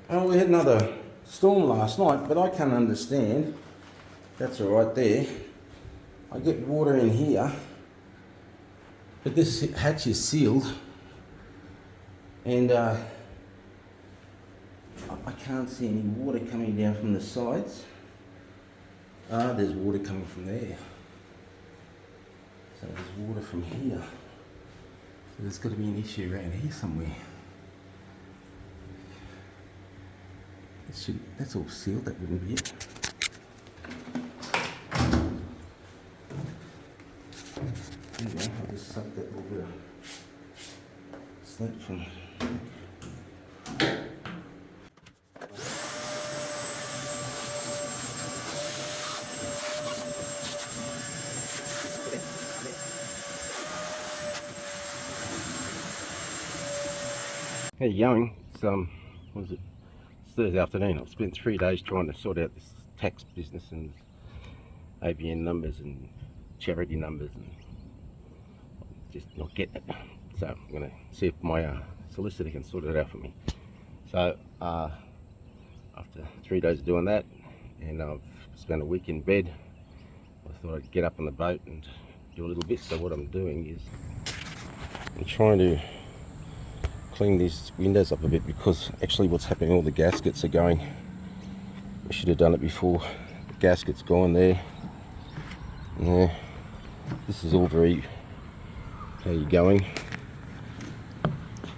Oh, we had another storm last night, but I can't understand. That's all right there. I get water in here, but this hatch is sealed, and I can't see any water coming down from the sides. There's water coming from there. So there's water from here. So there's got to be an issue around here somewhere. That's all sealed, that wouldn't be it. Anyway, I'll just suck that little bit of slate from. How you going? It's what is it? It's Thursday afternoon. I've spent 3 days trying to sort out this tax business and ABN numbers and charity numbers, and I'm just not getting it. So I'm going to see if my solicitor can sort it out for me. So after 3 days of doing that, and I've spent a week in bed, I thought I'd get up on the boat and do a little bit. So what I'm doing is I'm trying to clean these windows up a bit, because actually what's happening, all the gaskets are going. I should have done it before. The gasket's gone there. Yeah, this is all very, how you going?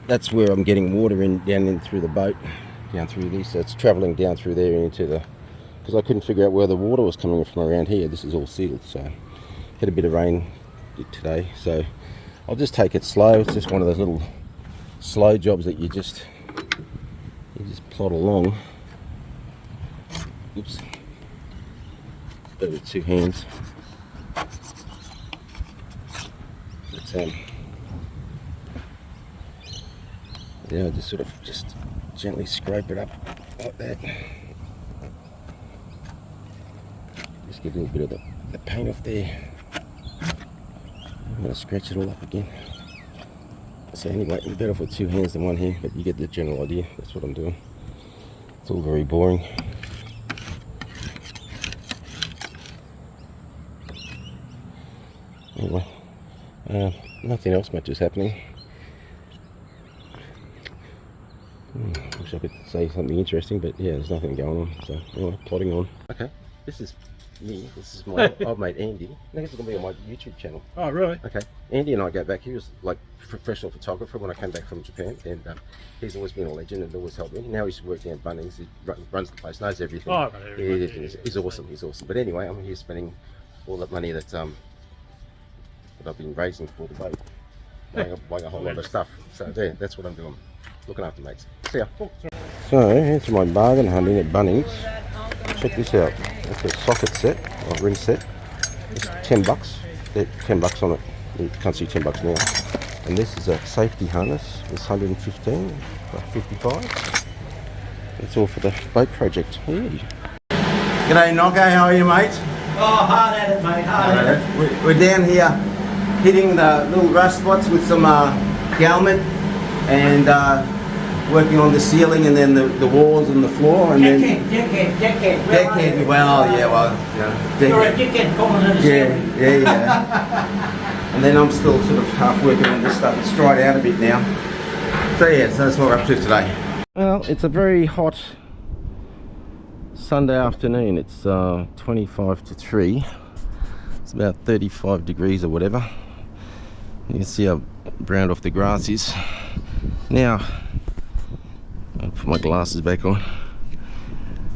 That's where I'm getting water down in through the boat, down through this. So it's travelling down through there into the, because I couldn't figure out where the water was coming from around here. This is all sealed. So had a bit of rain today, so I'll just take it slow. It's just one of those little slow jobs that you just plod along. Oops, better with 2 hands. But yeah, just sort of gently scrape it up like that. Just get a little bit of the paint off there. I'm going to scratch it all up again. So anyway, you're better off with 2 hands than 1 hand, but you get the general idea. That's what I'm doing. It's all very boring. Anyway, nothing else much is happening. Wish I could say something interesting, but yeah, there's nothing going on. So anyway, plodding on. Okay, this is me. This is my old mate Andy. I think it's going to be on my YouTube channel. Oh, really? Okay. Andy and I go back. He was like a professional photographer when I came back from Japan, and he's always been a legend and always helped me. Now he's working at Bunnings. He runs the place, knows everything. Oh, He's awesome. He's awesome. But anyway, I'm here spending all that money that I've been raising for the boat, buying a whole lot of stuff. So there, that's what I'm doing. Looking after mates. See ya. So here's my bargain hunting at Bunnings. Check this out. It's a socket set, or ring set. It's $10. There's $10 on it. You can't see $10 now. And this is a safety harness. It's 115 or 55. It's all for the boat project. Hey. G'day Nocco, how are you, mate? Oh, hard at it, mate, hard at it. We're down here hitting the little rust spots with some galmet and working on the ceiling and then the walls and the floor, and deckhand. Well, You're a dickhead calling it a ceiling. Yeah. And then I'm still sort of half working on this stuff. It's dried out a bit now. So yeah, so that's what we're up to today. Well, it's a very hot Sunday afternoon. It's 25 to 3. It's about 35 degrees or whatever. You can see how browned off the grass is. Now, I'll put my glasses back on.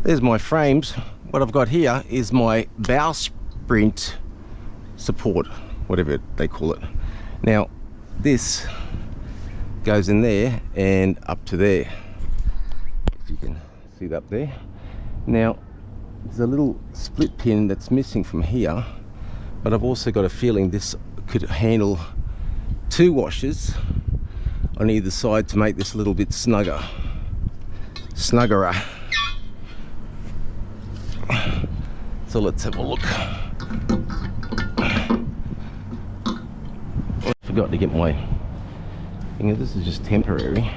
There's my frames. What I've got here is my bow sprint support, whatever they call it. Now, this goes in there and up to there. If you can see that up there. Now, there's a little split pin that's missing from here, but I've also got a feeling this could handle 2 washers on either side to make this a little bit snuggerer. So let's have a look. I forgot to get my thing. This is just temporary.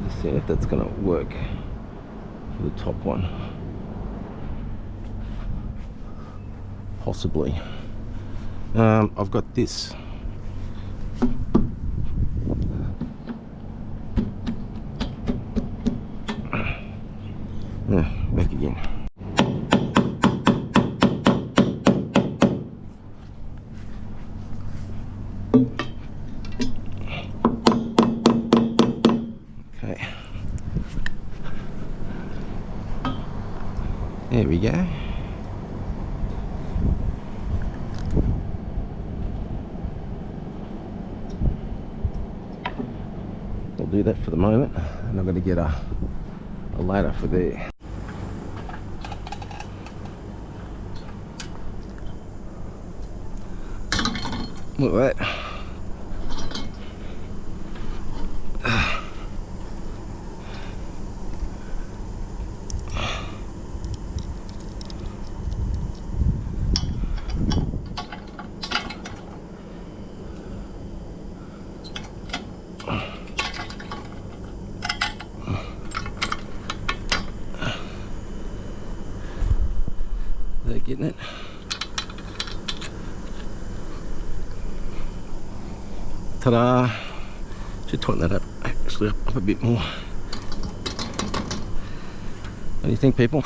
This See if that's gonna work for the top one. Possibly. I've got this. Back again. Okay. There we go. I'll do that for the moment, and I'm going to get a ladder for there. Look at that. They're getting it. Ta-da! Should tighten that up, actually up a bit more. What do you think, people?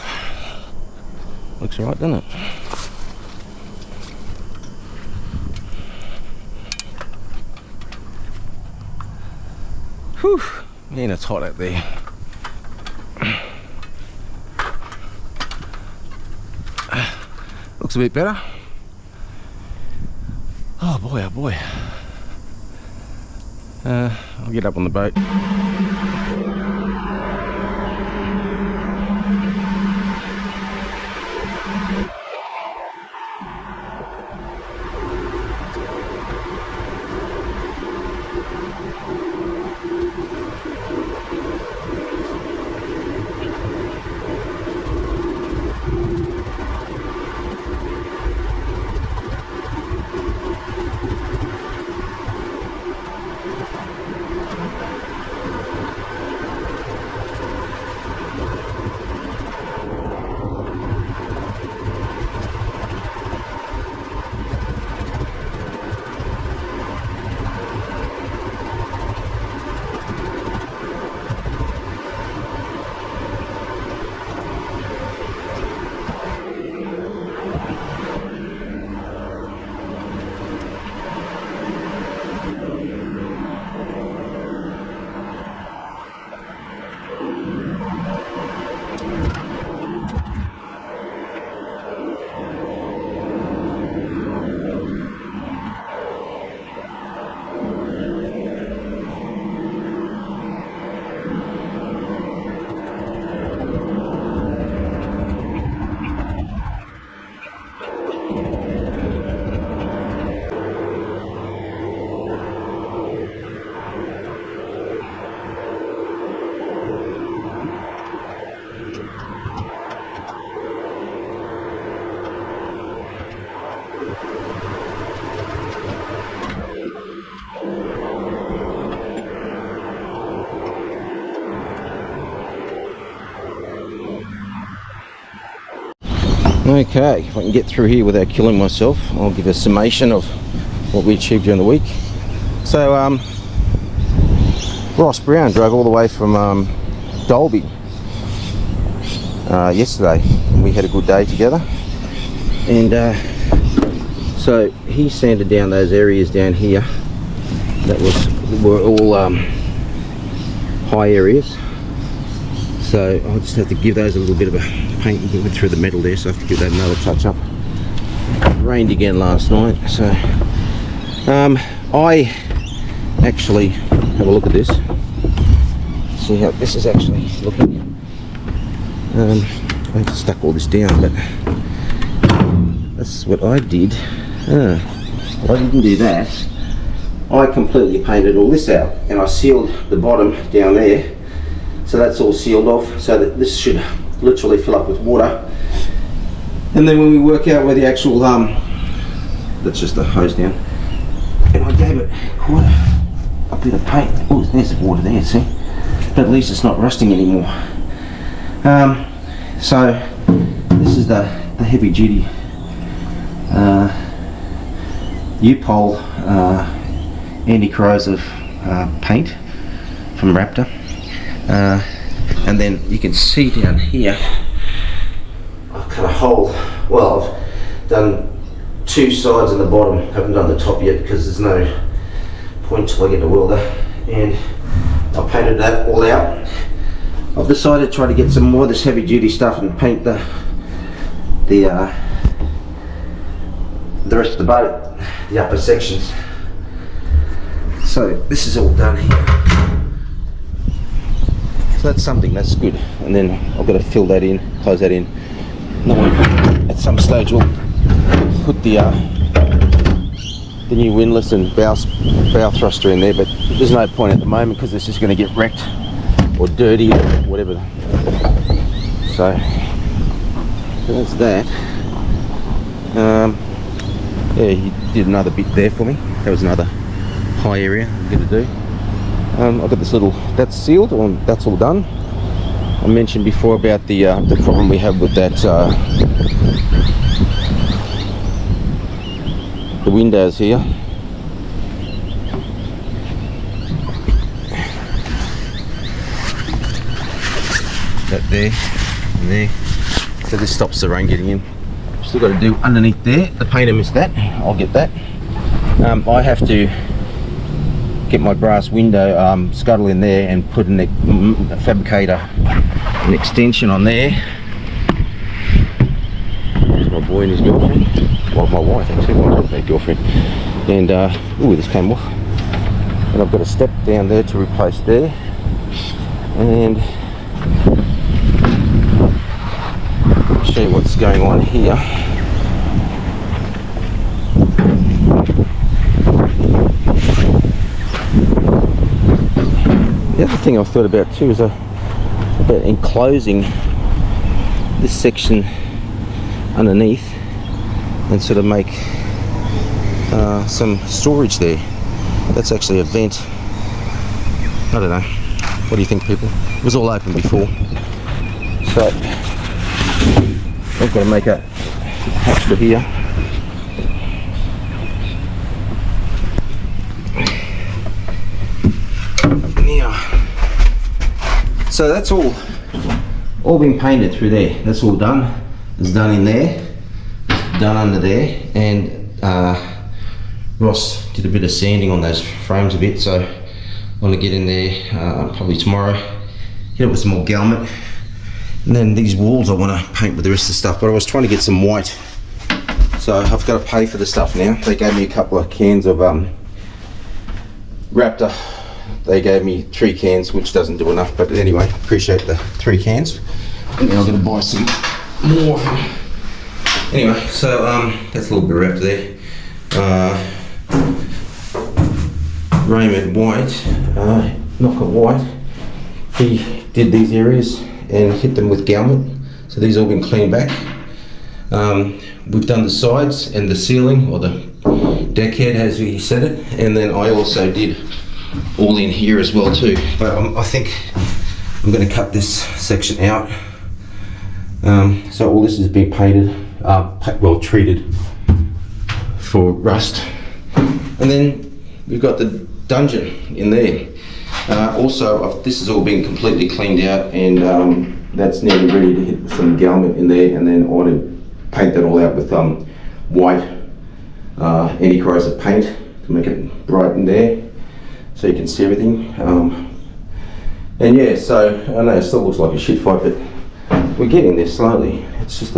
Looks alright, doesn't it? Whew! Man, it's hot out there. Looks a bit better. Oh boy, oh boy. I'll get up on the boat. Okay, if I can get through here without killing myself, I'll give a summation of what we achieved during the week. So, Ross Brown drove all the way from Dalby yesterday, and we had a good day together. And so he sanded down those areas down here that were all high areas. So I'll just have to give those a little bit of a paint. We went through the metal there, so I have to give that another touch up. It rained again last night, so I actually have a look at this. See how this is actually looking. I stuck all this down, but that's what I did. I didn't do that. I completely painted all this out, and I sealed the bottom down there. So that's all sealed off, so that this should literally fill up with water. And then when we work out where the actual, that's just the hose down. And I gave it quite a bit of paint. Oh, there's the water there, see? but at least it's not rusting anymore. So this is the heavy duty U-Pole anti-corrosive paint from Raptor, and then you can see down here I've cut a hole. Well, I've done 2 sides and the bottom, haven't done the top yet because there's no point till I get the welder, and I painted that all out. I've decided to try to get some more of this heavy duty stuff and paint the rest of the boat, the upper sections. So this is all done here. So that's something, that's good. And then I've got to fill that in, close that in. And at some stage we'll put the new windlass and bow thruster in there, but there's no point at the moment because it's just going to get wrecked or dirty or whatever. So that's that. Yeah, he did another bit there for me. That was another high area I'm going to do. I've got this little, that's sealed, or that's all done. I mentioned before about the problem we have with that the windows here. That there and there, so this stops the rain getting in. Still got to do underneath there. The painter missed that. I'll get that. I have to get my brass window scuttle in there and put fabricate an extension on there. There's my boy and his girlfriend. Well, my wife actually, my girlfriend. And ooh, this came off. And I've got a step down there to replace there. And I'll show you what's going on here. The other thing I've thought about too is about enclosing this section underneath and sort of make some storage there. That's actually a vent. I don't know. What do you think, people? It was all open before. So I've got to make a hatch for here. So that's all been painted through there. That's all done. It's done in there. It's done under there. And Ross did a bit of sanding on those frames a bit. So I want to get in there probably tomorrow. Hit it with some more Galmet. And then these walls I want to paint with the rest of the stuff. But I was trying to get some white. So I've got to pay for the stuff now. They gave me a couple of cans of Raptor. They gave me 3 cans, which doesn't do enough, but anyway, appreciate the 3 cans. And now I'm going to buy some more. Anyway, so that's a little bit wrapped there. Raymond White, not got White. He did these areas and hit them with Galmet. So these all been cleaned back. We've done the sides and the ceiling, or the deck head as he said it. And then I also did all in here as well too, but I think I'm going to cut this section out. So all this is being painted, well, treated for rust, and then we've got the dungeon in there. Also, this has all been completely cleaned out, and that's nearly ready to hit some Galmet in there, and then I want to paint that all out with white anti-corrosive paint to make it bright in there, so you can see everything. And yeah, so I know it still looks like a shit fight, but we're getting there slowly. It's just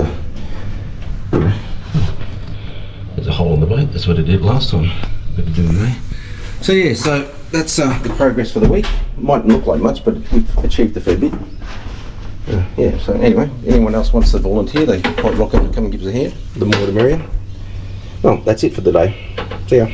there's a hole in the boat. That's what it did last time. Better do it there. So yeah, so that's the progress for the week. Mightn't look like much, but we've achieved a fair bit. Yeah, so anyway, anyone else wants to volunteer, they quite welcome to come and give us a hand. The more the merrier. Well, that's it for the day. See ya.